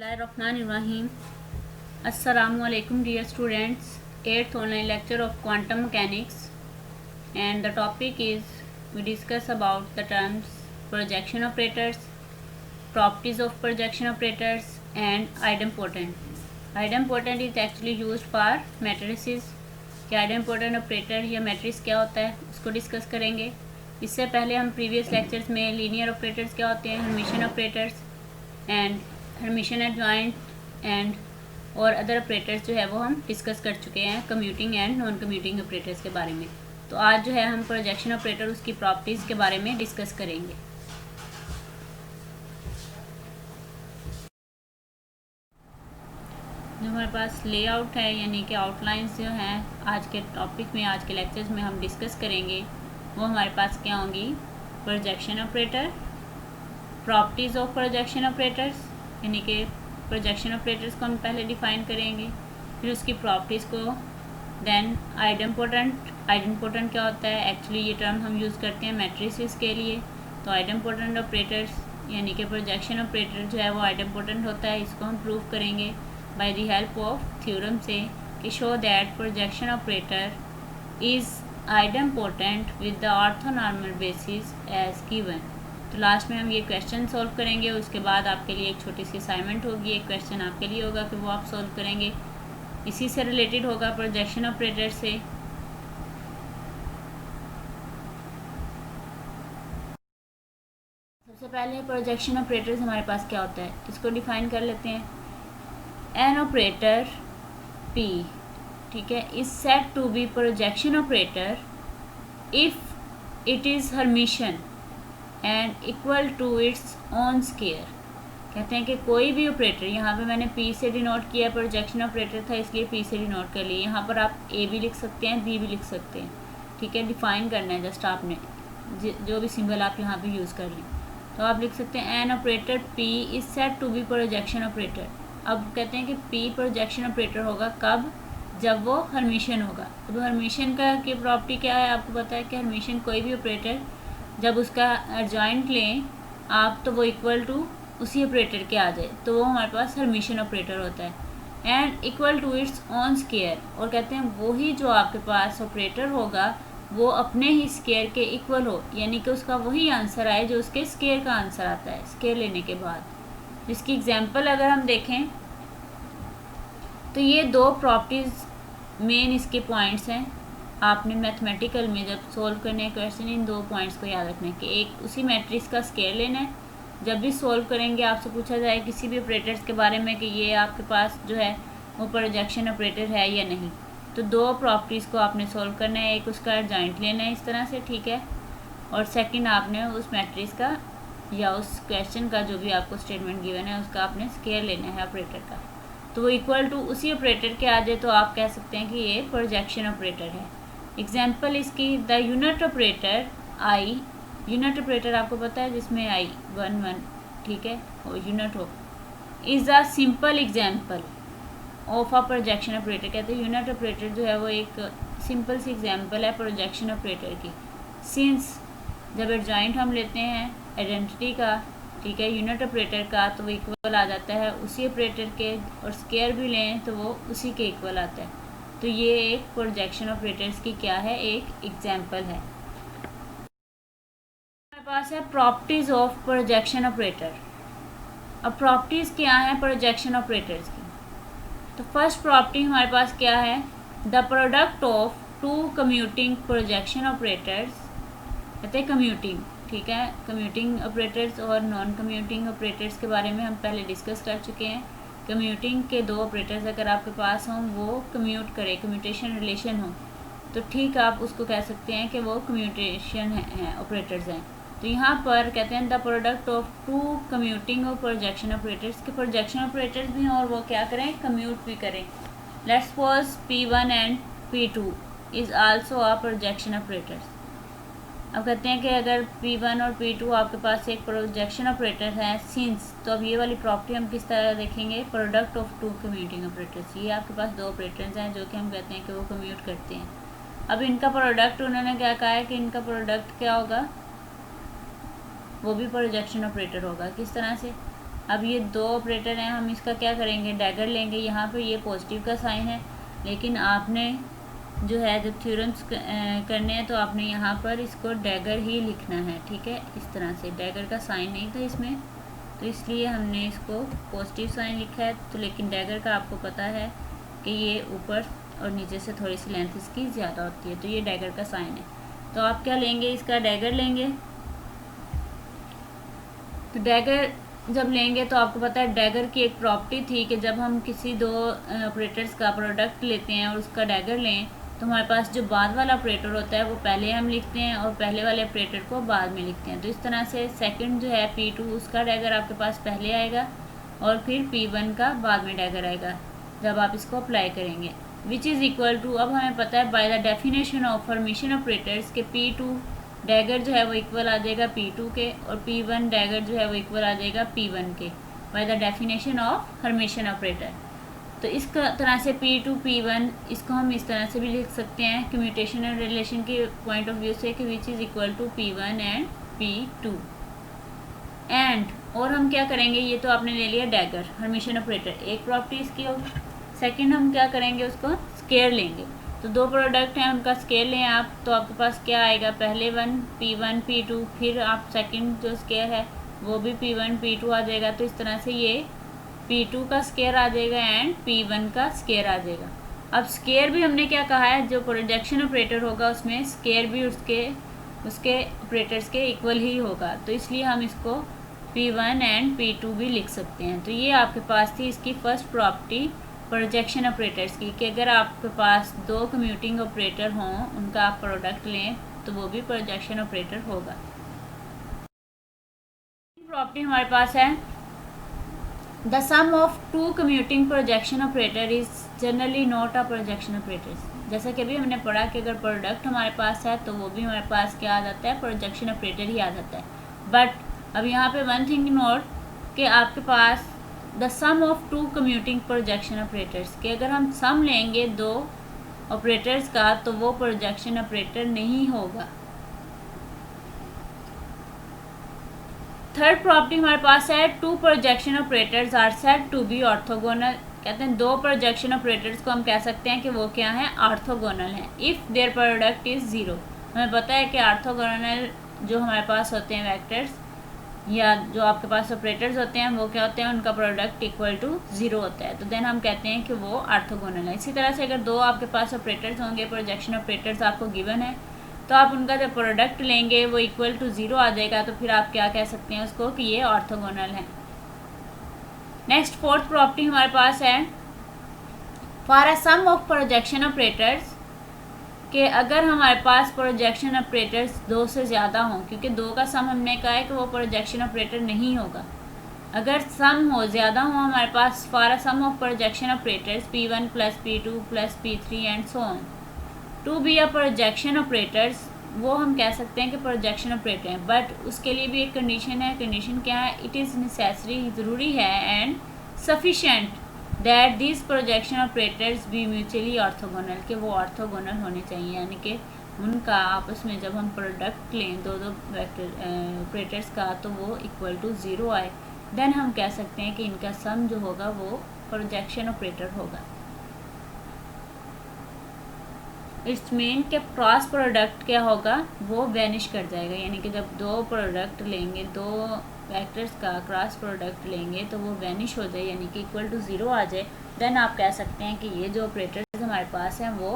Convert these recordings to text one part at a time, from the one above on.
बिस्मिल्लाहिर्रहमानिर्रहीम। अस्सलामुअलैकुम dear students, 8th online lecture of quantum mechanics, and the topic is we discuss about the terms projection operators, properties of projection operators and idempotent. Idempotent is actually used for matrices. कि idempotent operator या matrix क्या होता है उसको discuss करेंगे। इससे पहले हम प्रीवियस लेक्चर्स में लीनियर ऑपरेटर्स क्या होते हैं, hermitian operators and hermitian adjoint and और अदर ऑपरेटर्स जो है वो हम डिस्कस कर चुके हैं, commuting and non commuting operators के बारे में। तो आज जो है हम प्रोजेक्शन ऑपरेटर उसकी प्रॉपर्टीज़ के बारे में डिस्कस करेंगे। जो हमारे पास लेआउट है यानी कि आउटलाइंस जो हैं आज के टॉपिक में, आज के लेक्चर्स में हम डिस्कस करेंगे, वो हमारे पास क्या होंगी, projection operator, properties of projection operators यानी कि प्रोजेक्शन ऑपरेटर्स को हम पहले डिफ़ाइन करेंगे, फिर उसकी प्रॉपर्टीज़ को, देन आइडेम्पोटेंट क्या होता है, एक्चुअली ये टर्म हम यूज़ करते हैं मैट्रिसेस के लिए। तो आइडेम्पोटेंट ऑपरेटर्स यानी कि प्रोजेक्शन ऑपरेटर जो है वो आइडेम्पोटेंट होता है, इसको हम प्रूव करेंगे by the help of theorem से कि show that projection operator is idempotent with the orthonormal basis as given. तो लास्ट में हम ये क्वेश्चन सॉल्व करेंगे, उसके बाद आपके लिए एक छोटी सी असाइनमेंट होगी, एक क्वेश्चन आपके लिए होगा कि वो आप सॉल्व करेंगे, इसी से रिलेटेड होगा प्रोजेक्शन ऑपरेटर से। सबसे पहले प्रोजेक्शन ऑपरेटर्स हमारे पास क्या होता है इसको डिफाइन कर लेते हैं। एन ऑपरेटर पी, ठीक है, is said to be projection operator if it is hermitian and equal to its own square. कहते हैं कि कोई भी ऑपरेटर, यहाँ पे मैंने P से डिनोट किया, प्रोजेक्शन ऑपरेटर था इसलिए P से डिनोट कर लिए। यहाँ पर आप A भी लिख सकते हैं, B भी लिख सकते हैं, ठीक है, डिफाइन करना है जस्ट आपने जो भी सिंबल आप यहाँ पे यूज़ कर लें। तो आप लिख सकते हैं an operator P is said to be projection operator. अब कहते हैं कि P प्रोजेक्शन ऑपरेटर होगा कब, जब वो हर्मिशन होगा। अब हर्मिशन का की प्रॉपर्टी क्या है, आपको पता है कि हर्मिशन कोई भी ऑपरेटर जब उसका एडजॉइंट लें आप तो वो इक्वल टू उसी ऑपरेटर के आ जाए तो वो हमारे पास हर्मिशन ऑपरेटर होता है। And equal to its own square, और कहते हैं वही जो आपके पास ऑपरेटर होगा वो अपने ही स्केयर के इक्वल हो, यानी कि उसका वही आंसर आए जो उसके स्केयर का आंसर आता है स्केयर लेने के बाद। इसकी एग्जांपल अगर हम देखें तो ये दो प्रॉपर्टीज़ मेन इसके पॉइंट्स हैं। आपने मैथमेटिकल में जब सॉल्व करने क्वेश्चन इन दो पॉइंट्स को याद रखना है कि एक उसी मैट्रिक्स का स्केयर लेना है। जब भी सॉल्व करेंगे आपसे पूछा जाए किसी भी ऑपरेटर्स के बारे में कि ये आपके पास जो है वो प्रोजेक्शन ऑपरेटर है या नहीं, तो दो प्रॉपर्टीज़ को आपने सॉल्व करना है, एक उसका एडजॉइंट लेना है इस तरह से, ठीक है, और सेकंड आपने उस मैट्रिक्स का या उस क्वेश्चन का जो भी आपको स्टेटमेंट गिवन है उसका आपने स्केयर लेना है ऑपरेटर का। तो वो इक्वल टू उसी ऑपरेटर के आ जाए तो आप कह सकते हैं कि ये प्रोजेक्शन ऑपरेटर है। एग्जाम्पल इसकी, the unit operator I, unit operator आपको पता है जिसमें आई 1 ठीक है और यूनिट हो, is a simple example of a projection operator. कहते हैं यूनिट ऑपरेटर जो है वो एक सिंपल सी एग्जाम्पल है प्रोजेक्शन ऑपरेटर की। सिंस जब एडजॉइंट हम लेते हैं आइडेंटिटी का, ठीक है, यूनिट ऑपरेटर का, तो वो इक्वल आ जाता है उसी ऑपरेटर के, और स्केयर भी लें तो वो उसी के इक्वल आता है। तो ये एक प्रोजेक्शन ऑपरेटर्स की क्या है, एक एग्जाम्पल है। हमारे पास है प्रॉपर्टीज़ ऑफ प्रोजेक्शन ऑपरेटर। अब प्रॉपर्टीज़ क्या हैं प्रोजेक्शन ऑपरेटर्स की, तो फर्स्ट प्रॉपर्टी हमारे पास क्या है, the product of two commuting projection operators. कहते हैं कम्यूटिंग, ठीक है, कम्यूटिंग ऑपरेटर्स और नॉन कम्यूटिंग ऑपरेटर्स के बारे में हम पहले डिस्कस कर चुके हैं। कम्यूटिंग के दो ऑपरेटर्स अगर आपके पास हों, वो कम्यूट करें, कम्यूटेशन रिलेशन हो, तो ठीक आप उसको कह सकते हैं कि वो कम्यूटेशन हैं ऑपरेटर्स हैं। तो यहाँ पर कहते हैं the product of two commuting और प्रोजेक्शन ऑपरेटर्स के प्रोजेक्शन ऑपरेटर्स भी हों और वो क्या करें, कम्यूट भी करें। Let's suppose P1 and P2 is also a projection operators. अब कहते हैं कि अगर P1 और P2 आपके पास एक प्रोजेक्शन ऑपरेटर है सिंस, तो अब ये वाली प्रॉपर्टी हम किस तरह देखेंगे, product of two commuting operators. ये आपके पास दो ऑपरेटर्स हैं जो कि हम कहते हैं कि वो कम्यूट करते हैं। अब इनका प्रोडक्ट उन्होंने क्या कहा है कि इनका प्रोडक्ट क्या होगा, वो भी प्रोजेक्शन ऑपरेटर होगा। किस तरह से, अब ये दो ऑपरेटर हैं, हम इसका क्या करेंगे, डैगर लेंगे। यहाँ पर ये पॉजिटिव का साइन है, लेकिन आपने जो है जब थ्योरम्स करने हैं तो आपने यहाँ पर इसको डैगर ही लिखना है, ठीक है। इस तरह से डैगर का साइन नहीं था इसमें, तो इसलिए हमने इसको पॉजिटिव साइन लिखा है। तो लेकिन डैगर का आपको पता है कि ये ऊपर और नीचे से थोड़ी सी लेंथ इसकी ज़्यादा होती है, तो ये डैगर का साइन है। तो आप क्या लेंगे, इसका डैगर लेंगे। तो डैगर जब लेंगे तो आपको पता है डैगर की एक प्रॉपर्टी थी कि जब हम किसी दो ऑपरेटर्स का प्रोडक्ट लेते हैं और उसका डैगर लें तो हमारे पास जो बाद वाला ऑपरेटर होता है वो पहले हम लिखते हैं और पहले वाले ऑपरेटर को बाद में लिखते हैं। तो इस तरह से सेकंड जो है P2 उसका डैगर आपके पास पहले आएगा और फिर P1 का बाद में डैगर आएगा जब आप इसको अप्लाई करेंगे, विच इज़ इक्वल टू, अब हमें पता है by the definition of Hermitian operators के P2 डैगर जो है वो इक्वल आ जाएगा P2 के और P1 डैगर जो है वो इक्वल आ जाएगा P1 के by the definition of Hermitian operator. तो इस तरह से P2 P1 इसको हम इस तरह से भी लिख सकते हैं कम्यूटेशनल रिलेशन के पॉइंट ऑफ व्यू से कि which is equal to P1 and P2 and, और हम क्या करेंगे, ये तो आपने ले लिया डैगर हर्मिशन ऑपरेटर, एक प्रॉपर्टी इसकी होगी। सेकंड हम क्या करेंगे, उसको स्केयर लेंगे। तो दो प्रोडक्ट हैं उनका स्केयर लें आप, तो आपके पास क्या आएगा, पहले वन P1 P2, फिर आप सेकंड जो स्केयर है वो भी P1 P2 आ जाएगा। तो इस तरह से ये P2 का स्केयर आ जाएगा एंड P1 का स्केयर आ जाएगा। अब स्केयर भी हमने क्या कहा है, जो प्रोजेक्शन ऑपरेटर होगा उसमें स्केयर भी उसके ऑपरेटर्स के इक्वल ही होगा, तो इसलिए हम इसको P1 एंड P2 भी लिख सकते हैं। तो ये आपके पास थी इसकी फर्स्ट प्रॉपर्टी प्रोजेक्शन ऑपरेटर्स की, कि अगर आपके पास दो कम्यूटिंग ऑपरेटर हों उनका आप प्रोडक्ट लें तो वो भी प्रोजेक्शन ऑपरेटर होगा। प्रॉपर्टी हमारे पास है the sum of two commuting projection operator is generally not a projection operator. जैसा कि अभी हमने पढ़ा कि अगर प्रोडक्ट हमारे पास है तो वो भी हमारे पास क्या आ जाता है, प्रोजेक्शन ऑपरेटर ही आ जाता है। बट अब यहाँ पे वन थिंग नोट कि आपके पास the sum of two commuting projection operators के अगर हम सम लेंगे दो ऑपरेटर्स का तो वो प्रोजेक्शन ऑपरेटर नहीं होगा। थर्ड प्रॉपर्टी हमारे पास है two projection operators are said to be orthogonal. कहते हैं दो प्रोजेक्शन ऑपरेटर्स को हम कह सकते हैं कि वो क्या हैं, ऑर्थोगोनल हैं if their product is zero. हमें पता है कि ऑर्थोगोनल जो हमारे पास होते हैं वेक्टर्स या जो आपके पास ऑपरेटर्स होते हैं वो क्या होते हैं, उनका प्रोडक्ट इक्वल टू ज़ीरो होता है, तो देन हम कहते हैं कि वो ऑर्थोगोनल है। इसी तरह से अगर दो आपके पास ऑपरेटर्स होंगे, प्रोजेक्शन ऑपरेटर्स आपको गिवन है, तो आप उनका जब प्रोडक्ट लेंगे वो इक्वल टू ज़ीरो आ जाएगा, तो फिर आप क्या कह सकते हैं उसको कि ये ऑर्थोगोनल है। नेक्स्ट फोर्थ प्रॉपर्टी हमारे पास है for a sum of projection operators, कि अगर हमारे पास प्रोजेक्शन ऑपरेटर्स दो से ज़्यादा हों, क्योंकि दो का सम हमने कहा है कि वो प्रोजेक्शन ऑपरेटर नहीं होगा, अगर सम हो ज़्यादा हो हमारे पास for a sum of projection operators P1 plus P2 plus P3 and so on to be a projection operators, वो हम कह सकते हैं कि प्रोजेक्शन ऑपरेटर हैं। बट उसके लिए भी एक कंडीशन है, कंडीशन क्या है, इट इज़ नेसेसरी, ज़रूरी है and sufficient that this projection operators B mutually orthogonal, के वो ऑर्थोगोनल होने चाहिए, यानी कि उनका आपस में जब हम प्रोडक्ट लें दो वेक्टर ऑपरेटर्स का तो वो इक्वल टू ज़ीरो आए, देन हम कह सकते हैं कि इनका सम जो होगा वो प्रोजेक्शन ऑपरेटर होगा। इट्स मीन के क्रॉस प्रोडक्ट क्या होगा, वो वैनिश कर जाएगा, यानी कि जब दो प्रोडक्ट लेंगे, दो वेक्टर्स का क्रॉस प्रोडक्ट लेंगे तो वो वैनिश हो जाए, यानी कि इक्वल टू ज़ीरो आ जाए, देन आप कह सकते हैं कि ये जो ऑपरेटर्स हमारे पास हैं वो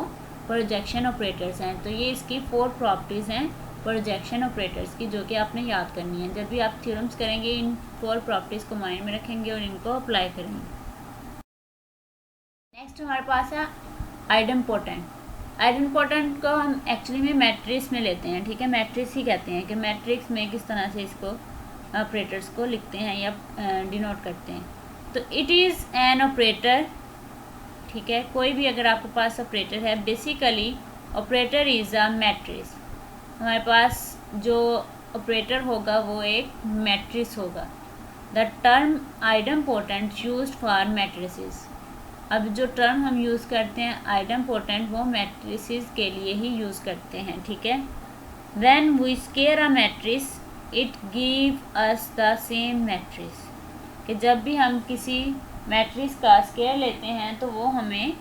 प्रोजेक्शन ऑपरेटर्स हैं। तो ये इसकी फोर प्रॉपर्टीज़ हैं प्रोजेक्शन ऑपरेटर्स की, जो कि आपने याद करनी है। जब भी आप थ्योरम्स करेंगे इन फोर प्रॉपर्टीज़ को माइंड में रखेंगे और इनको अप्लाई करेंगे। नेक्स्ट हमारे पास है आइडेम्पोटेंट। आइडेम्पोटेंट को हम एक्चुअली में मैट्रिक्स में लेते हैं, ठीक है, मैट्रिक्स ही कहते हैं कि मैट्रिक्स में किस तरह से इसको ऑपरेटर्स को लिखते हैं या डिनोट करते हैं। तो इट इज़ एन ऑपरेटर, ठीक है, कोई भी अगर आपके पास ऑपरेटर है, basically operator is a matrix. हमारे पास जो ऑपरेटर होगा वो एक मैट्रिक्स होगा। The term idempotent used for matrices, अब जो टर्म हम यूज़ करते हैं आइडेम्पोटेंट वो मैट्रिसेस के लिए ही यूज़ करते हैं, ठीक है। When we square a matrix it give us the same matrix, कि जब भी हम किसी मैट्रिक्स का स्क्वायर लेते हैं तो वो हमें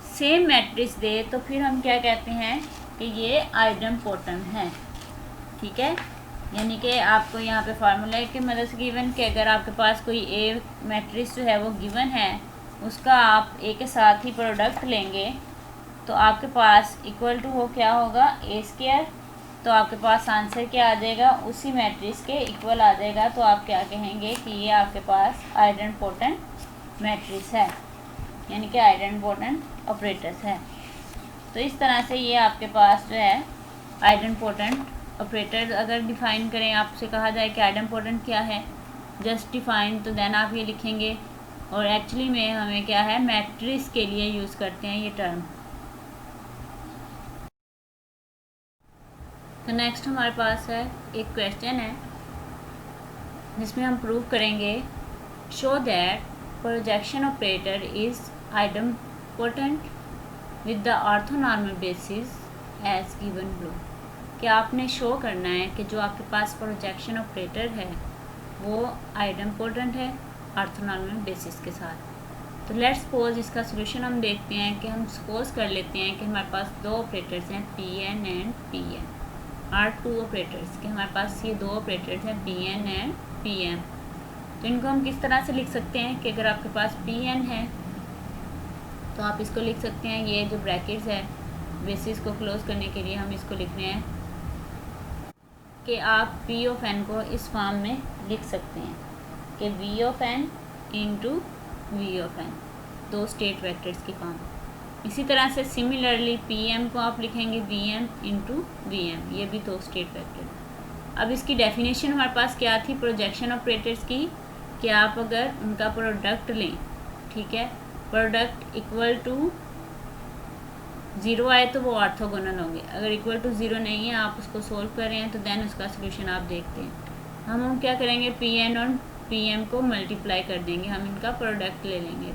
सेम मैट्रिक्स दे तो फिर हम क्या कहते हैं कि ये आइडेम्पोटेंट है। ठीक है, यानी कि आपको यहाँ पे फार्मूला की मदद से गिवन कि अगर आपके पास कोई ए मैट्रिक्स जो है वो गिवन है, उसका आप ए के साथ ही प्रोडक्ट लेंगे तो आपके पास इक्वल टू हो क्या होगा, ए स्क्वायर। तो आपके पास आंसर क्या आ जाएगा, उसी मैट्रिक्स के इक्वल आ जाएगा। तो आप क्या कहेंगे कि ये आपके पास आइडेम्पोटेंट मैट्रिक्स है, यानी कि आइडेम्पोटेंट ऑपरेटर्स है। तो इस तरह से ये आपके पास जो है आइडेम्पोटेंट ऑपरेटर अगर डिफ़ाइन करें, आपसे कहा जाए कि आइडेम्पोटेंट क्या है, जस्ट डिफ़ाइन, तो देन आप ये लिखेंगे। और एक्चुअली में हमें क्या है, मैट्रिक्स के लिए यूज़ करते हैं ये टर्म। तो नेक्स्ट हमारे पास है एक क्वेश्चन है जिसमें हम प्रूव करेंगे show that projection operator is idempotent with the orthonormal basis as given below. कि आपने शो करना है कि जो आपके पास प्रोजेक्शन ऑपरेटर है वो आइडेम्पोटेंट है ऑर्थोनॉर्मल बेसिस के साथ। तो लेट्स सपोज इसका सोल्यूशन हम देखते हैं कि हम सपोज कर लेते हैं कि हमारे पास दो ऑपरेटर्स हैं Pn and Pm, are two operators के हमारे पास ये दो ऑपरेटर्स हैं Pn एंड Pm। तो इनको हम किस तरह से लिख सकते हैं कि अगर आपके पास Pn है तो आप इसको लिख सकते हैं, ये जो ब्रैकेट्स है बेसिस को क्लोज करने के लिए हम इसको लिख रहे हैं कि आप P ऑफ n को इस फॉर्म में लिख सकते हैं कि V of n into V of n, दो स्टेट वेक्टर्स की फॉर्म। इसी तरह से सिमिलरली Pm को आप लिखेंगे Vm इंटू Vm, ये भी दो स्टेट वेक्टर। अब इसकी डेफिनेशन हमारे पास क्या थी प्रोजेक्शन ऑपरेटर्स की, कि आप अगर उनका प्रोडक्ट लें, ठीक है, प्रोडक्ट इक्वल टू 0 आए तो वो ऑर्थोगोनल होंगे, अगर इक्वल टू 0 नहीं है आप उसको सोल्व कर रहे हैं तो देन उसका सोल्यूशन आप देखते हैं। हम क्या करेंगे, Pn और Pm को मल्टीप्लाई कर देंगे, हम इनका प्रोडक्ट ले लेंगे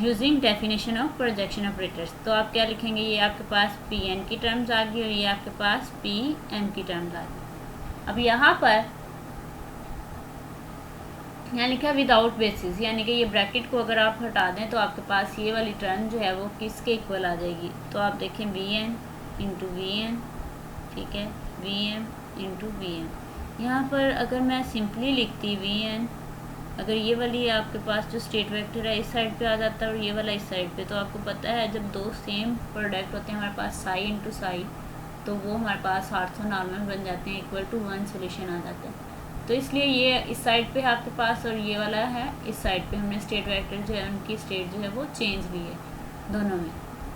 using definition of projection operators. तो आप क्या लिखेंगे, ये आपके पास Pn की टर्म्स आ गई और ये आपके पास Pm की टर्म्स आ गई। अब यहाँ पर यहाँ लिखा है विदाउट बेसिस, यानी कि ये ब्रैकेट को अगर आप हटा दें तो आपके पास ये वाली टर्म जो है वो किसके इक्वल आ जाएगी। तो आप देखें Vn इंटू Vn, ठीक है, Vm इंटू Vm। यहाँ पर अगर मैं सिंपली लिखती Vn, अगर ये वाली आपके पास जो स्टेट वेक्टर है इस साइड पे आ जाता है और ये वाला इस साइड पे, तो आपको पता है जब दो सेम प्रोडक्ट होते हैं हमारे पास साई इंटू साई, तो वो हमारे पास ऑर्थोनॉर्मल बन जाते हैं, इक्वल टू 1 सोल्यूशन आ जाता है। तो इसलिए ये इस साइड पे है आपके पास और ये वाला है इस साइड पे, हमने स्टेट वेक्टर जो है उनकी स्टेट जो है वो चेंज ली है दोनों में।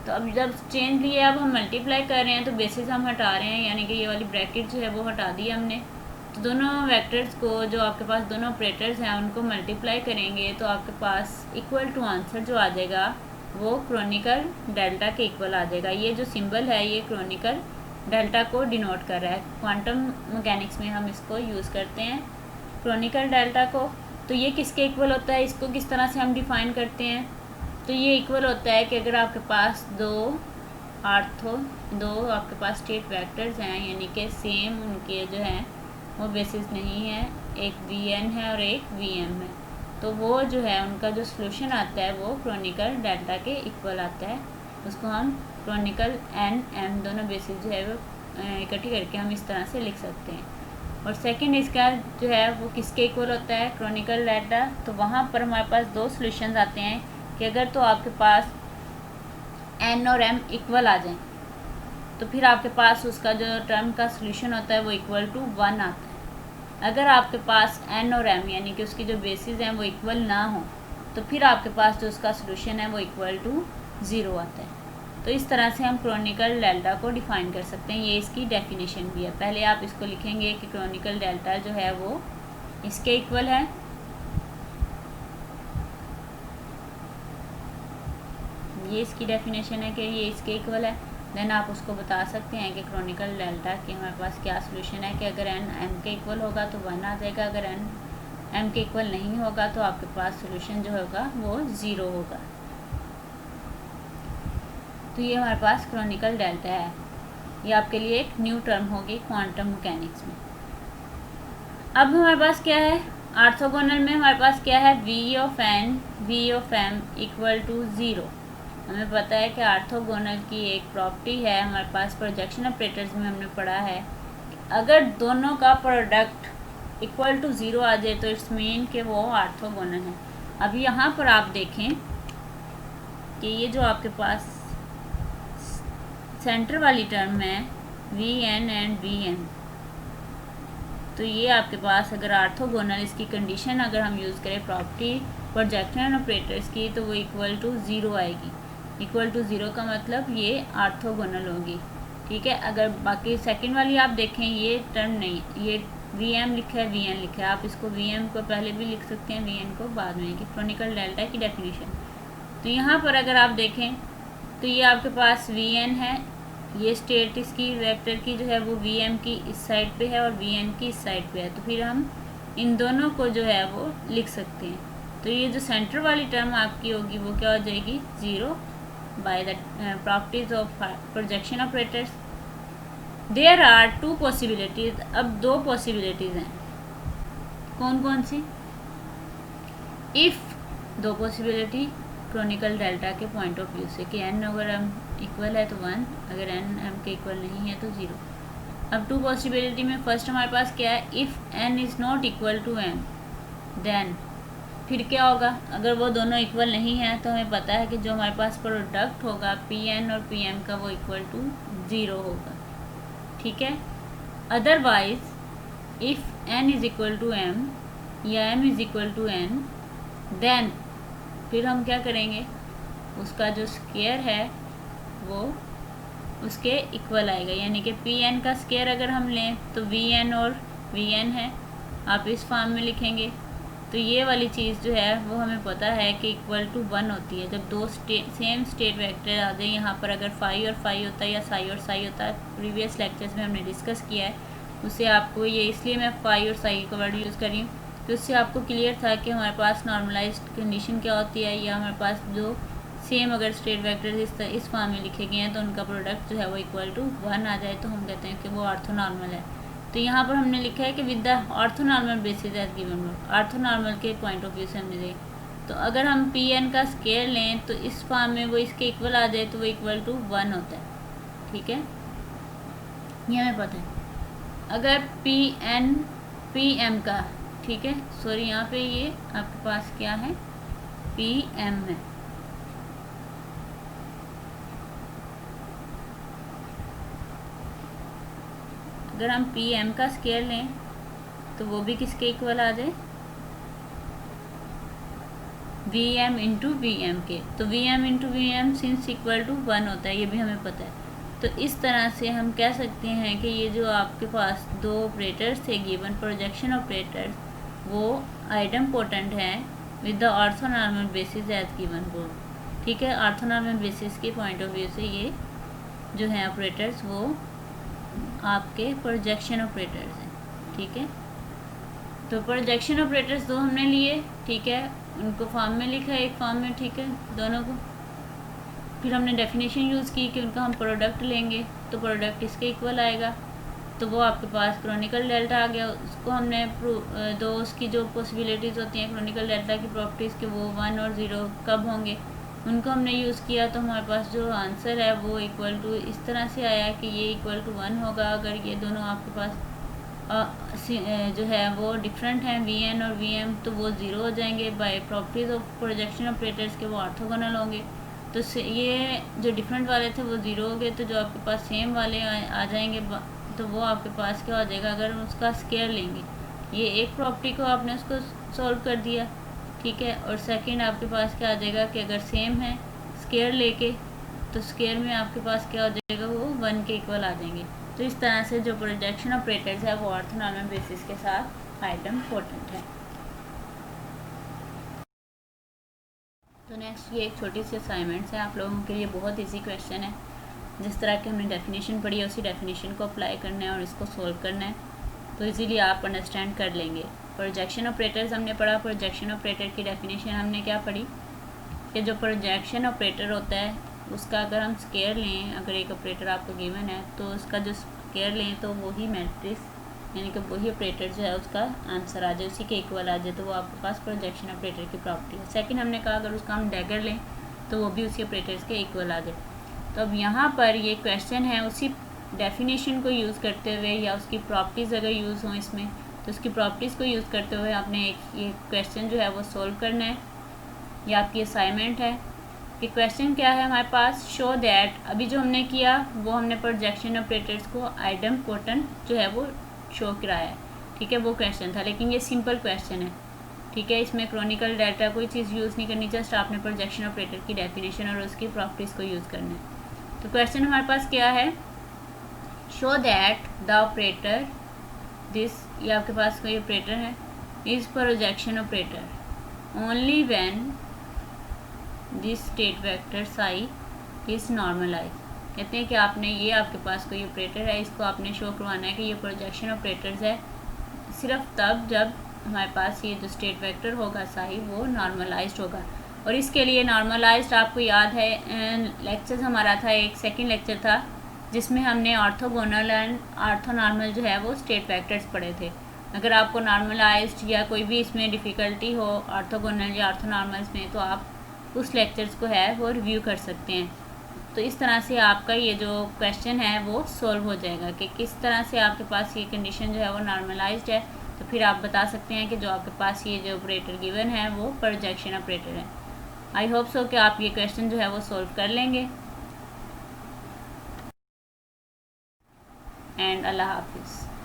तो अब जब चेंज लिए अब हम मल्टीप्लाई कर रहे हैं तो बेसिस हम हटा रहे हैं, यानी कि ये वाली ब्रैकेट जो है वो हटा दी हमने। तो दोनों वेक्टर्स को जो आपके पास दोनों ऑपरेटर्स हैं उनको मल्टीप्लाई करेंगे तो आपके पास इक्वल टू आंसर जो आ जाएगा वो क्रोनिकल डेल्टा के इक्वल आ जाएगा। ये जो सिंबल है ये क्रोनिकल डेल्टा को डिनोट कर रहा है। क्वांटम मैकेनिक्स में हम इसको यूज़ करते हैं क्रोनिकल डेल्टा को। तो ये किसके इक्वल होता है, इसको किस तरह से हम डिफ़ाइन करते हैं, तो ये इक्वल होता है कि अगर आपके पास दो आपके पास स्टेट वेक्टर्स हैं, यानी कि सेम उनके जो हैं वो बेसिस नहीं है, एक Vn है और एक Vm है, तो वो जो है उनका जो सोल्यूशन आता है वो क्रोनिकल डेल्टा के इक्वल आता है। उसको हम क्रोनिकल n m दोनों बेसिस जो है वो इकट्ठी करके हम इस तरह से लिख सकते हैं। और सेकंड इसका जो है वो किसके इक्वल होता है, क्रोनिकल डेल्टा। तो वहाँ पर हमारे पास दो सॉल्यूशंस आते हैं कि अगर तो आपके पास n और m इक्वल आ जाएं तो फिर आपके पास उसका जो टर्म का सॉल्यूशन होता है वो इक्वल टू 1 आता है। अगर आपके पास n और m यानी कि उसकी जो बेसिस हैं वो इक्वल ना हो तो फिर आपके पास जो उसका सॉल्यूशन है वो इक्वल टू 0 आता है। तो इस तरह से हम क्रोनिकल डेल्टा को डिफ़ाइन कर सकते हैं, ये इसकी डेफिनेशन भी है। पहले आप इसको लिखेंगे कि क्रोनिकल डेल्टा जो है वो इसके इक्वल है, ये इसकी डेफिनेशन है कि ये इसके इक्वल है। देन आप उसको बता सकते हैं कि क्रोनिकल डेल्टा के हमारे पास क्या सोल्यूशन है कि अगर n m के इक्वल होगा तो 1 आ जाएगा, अगर n m के इक्वल नहीं होगा तो आपके पास सोल्यूशन जो होगा वो 0 होगा। तो ये हमारे पास क्रोनिकल डेल्टा है, ये आपके लिए एक न्यू टर्म होगी क्वांटम मैकेनिक्स में। अब हमारे पास क्या है, ऑर्थोगोनल में हमारे पास क्या है, V of M equal to 0। हमें पता है कि ऑर्थोगोनल की एक प्रॉपर्टी है हमारे पास, प्रोजेक्शन ऑपरेटर्स में हमने पढ़ा है कि अगर दोनों का प्रोडक्ट इक्वल टू 0 आ जाए तो इट्स मीन कि वो ऑर्थोगोनल है। अब यहाँ पर आप देखें कि ये जो आपके पास सेंटर वाली टर्म है V N and V M, तो ये आपके पास अगर ऑर्थोगोनल, इसकी कंडीशन अगर हम यूज़ करें प्रॉपर्टी प्रोजेक्शन ऑपरेटर्स की, तो वो इक्वल टू 0 आएगी। इक्वल टू 0 का मतलब ये ऑर्थोगोनल होगी, ठीक है। अगर बाकी सेकंड वाली आप देखें, ये टर्म नहीं, ये वी एम लिखा है, वी एन लिखा है, आप इसको वी एम को पहले भी लिख सकते हैं, वी एन को बाद में, कि क्रोनिकल डेल्टा की डेफिनेशन। तो यहाँ पर अगर आप देखें तो ये आपके पास वी एन है, ये स्टेट इसकी वेक्टर की जो है वो वी एम की इस साइड पे है और वी एन की इस साइड पे है, तो फिर हम इन दोनों को जो है वो लिख सकते हैं। तो ये जो सेंटर वाली टर्म आपकी होगी वो क्या हो जाएगी, 0 by the properties of projection operators. There are 2 possibilities. अब 2 पॉसिबिलिटीज़ हैं, कौन कौन सी, इफ़ 2 पॉसिबिलिटी क्रोनिकल डेल्टा के पॉइंट ऑफ व्यू से कि एन अगर एम इक्वल है तो 1, अगर एन एम के इक्वल नहीं है तो 0। अब 2 पॉसिबिलिटी में फर्स्ट हमारे पास क्या है, if N is not equal to M, then फिर क्या होगा, अगर वो दोनों इक्वल नहीं है तो हमें पता है कि जो हमारे पास प्रोडक्ट होगा पी एन और पी एम का वो इक्वल टू 0 होगा, ठीक है। Otherwise if N is equal to m या m is equal to n, then फिर हम क्या करेंगे, उसका जो स्केयर है वो उसके इक्वल आएगा, यानी कि पी एन का स्केयर अगर हम लें तो वी एन और वी एन है, आप इस फॉर्म में लिखेंगे। तो ये वाली चीज़ जो है वो हमें पता है कि इक्वल टू 1 होती है जब 2 सेम स्टेट वेक्टर आ जाए। यहाँ पर अगर फाई और फाई होता है या साई और साई होता है, प्रीवियस लेक्चर्स में हमने डिस्कस किया है, उससे आपको ये, इसलिए मैं फाई और साई का वर्ड यूज़ कर रही हूँ, तो उससे आपको क्लियर था कि हमारे पास नॉर्मलाइज्ड कंडीशन क्या होती है, या हमारे पास जो सेम अगर स्टेट वेक्टर इस फॉर्म में लिखे गए हैं तो उनका प्रोडक्ट जो है वो इक्वल टू 1 आ जाए तो हम कहते हैं कि वो ऑर्थोनॉर्मल है। तो यहाँ पर हमने लिखा है कि with the orthonormal basis as given, orthonormal के पॉइंट ऑफ व्यू से हमने देखें। तो अगर हम पी एन का स्केयर लें तो इस फॉर्म में वो इसके इक्वल आ जाए तो वो इक्वल टू 1 होता है, ठीक है, ये हमें पता है। अगर पी एम का, ठीक है, सॉरी यहाँ पे ये आपके पास क्या है, पी एम है, अगर हम पी एम का स्केयर लें तो वो भी किसके इक्वल आ जाए, V M into V M के। तो V M into V M since equal to 1 होता है, ये भी हमें पता है। तो इस तरह से हम कह सकते हैं कि ये जो आपके पास 2 ऑपरेटर्स थे गिवन प्रोजेक्शन ऑपरेटर्स, वो आइडेम्पोटेंट है with the orthonormal basis as given board, ठीक है। ऑर्थोनॉर्मल बेसिस के पॉइंट ऑफ व्यू से ये जो है ऑपरेटर्स वो आपके प्रोजेक्शन ऑपरेटर्स हैं, ठीक है। तो प्रोजेक्शन ऑपरेटर्स 2 हमने लिए, ठीक है, उनको फॉर्म में लिखा है, एक फॉर्म में, ठीक है, दोनों को। फिर हमने डेफिनेशन यूज़ की कि उनका हम प्रोडक्ट लेंगे तो प्रोडक्ट इसके इक्वल आएगा, तो वो आपके पास क्रोनिकल डेल्टा आ गया। उसको हमने दो उसकी जो पॉसिबिलिटीज़ होती हैं क्रोनिकल डेल्टा की प्रॉपर्टीज़ के, वो 1 और 0 कब होंगे, उनको हमने यूज़ किया, तो हमारे पास जो आंसर है वो इक्वल टू इस तरह से आया कि ये इक्वल टू 1 होगा अगर ये दोनों आपके पास जो है वो डिफरेंट हैं, वी एन और वी एम, तो वो 0 हो जाएंगे। By properties of projection operators के वो ऑर्थोगोनल होंगे। तो ये जो डिफरेंट वाले थे वो 0 हो गए, तो जो आपके पास सेम वाले आ जाएंगे तो वो आपके पास क्या हो जाएगा, अगर हम उसका स्केयर लेंगे, ये एक प्रॉपर्टी को आपने उसको सॉल्व कर दिया, ठीक है। और सेकंड आपके पास क्या आ जाएगा कि अगर सेम है स्केयर लेके, तो स्केयर में आपके पास क्या हो जाएगा, वो 1 के इक्वल आ जाएंगे। तो इस तरह से जो प्रोजेक्शन ऑपरेटर्स है वो ऑर्थोनॉर्मल बेसिस के साथ आइडेम्पोटेंट है। तो नेक्स्ट ये एक छोटी सी असाइनमेंट्स है आप लोगों के लिए, बहुत इजी क्वेश्चन है। जिस तरह की हमने डेफिनेशन पढ़ी है उसी डेफिनेशन को अप्लाई करना है और इसको सोल्व करना है, तो इजीली आप अंडरस्टैंड कर लेंगे। प्रोजेक्शन ऑपरेटर्स हमने पढ़ा, प्रोजेक्शन ऑपरेटर की डेफिनेशन हमने क्या पढ़ी कि जो प्रोजेक्शन ऑपरेटर होता है उसका अगर हम स्केयर लें, अगर एक ऑपरेटर आपको गिवन है तो उसका जो स्केयर लें तो वही मैट्रिक्स यानी कि वही ऑपरेटर जो है उसका आंसर आ जाए, उसी के इक्वल आ जाए, तो वो आपके पास प्रोजेक्शन ऑपरेटर की प्रॉपर्टी है। सेकंड हमने कहा अगर उसका हम डैगर लें तो वो भी उसी ऑपरेटर्स के इक्वल आ जाए। तो अब यहाँ पर ये क्वेश्चन है उसी डेफिनेशन को यूज़ करते हुए या उसकी प्रॉपर्टीज़ अगर यूज़ हों इसमें, तो उसकी प्रॉपर्टीज़ को यूज़ करते हुए आपने ये क्वेश्चन जो है वो सोल्व करना है। ये आपकी असाइनमेंट है कि क्वेश्चन क्या है हमारे पास, शो दैट, अभी जो हमने किया वो हमने प्रोजेक्शन ऑपरेटर्स को आइडेम्पोटेंट जो है वो शो कराया है, ठीक है, वो क्वेश्चन था, लेकिन ये सिंपल क्वेश्चन है, ठीक है, इसमें क्रॉनिकल डाटा कोई चीज़ यूज़ नहीं करनी, जस्ट आपने प्रोजेक्शन ऑपरेटर की डेफिनेशन और उसकी प्रॉपर्टीज़ को यूज़ करना है। तो क्वेश्चन हमारे पास क्या है, show that the operator this, ये आपके पास कोई ऑपरेटर है, is projection operator only when this state vector psi is normalize. कहते हैं कि आपने ये आपके पास कोई ऑपरेटर है, इसको आपने शो करवाना है कि ये प्रोजेक्शन ऑपरेटर्स है सिर्फ तब जब हमारे पास ये जो स्टेट वेक्टर होगा साई वो नॉर्मलाइज्ड होगा। और इसके लिए नॉर्मलाइज्ड आपको याद है लेक्चर हमारा था, एक सेकंड लेक्चर था जिसमें हमने ऑर्थोगोनल एंड ऑर्थोनॉर्मल जो है वो स्टेट वेक्टर्स पढ़े थे। अगर आपको नॉर्मलाइज्ड या कोई भी इसमें डिफ़िकल्टी हो ऑर्थोगोनल या ऑर्थोनॉर्मल्स में, तो आप उस लेक्चर्स को है वो रिव्यू कर सकते हैं। तो इस तरह से आपका ये जो क्वेश्चन है वो सॉल्व हो जाएगा कि किस तरह से आपके पास ये कंडीशन जो है वो नॉर्मलाइज्ड है, तो फिर आप बता सकते हैं कि जो आपके पास ये जो ऑपरेटर गिवन है वो प्रोजेक्शन ऑपरेटर है। आई होप सो कि आप ये क्वेश्चन जो है वो सॉल्व कर लेंगे। एंड अल्लाह हाफिज़।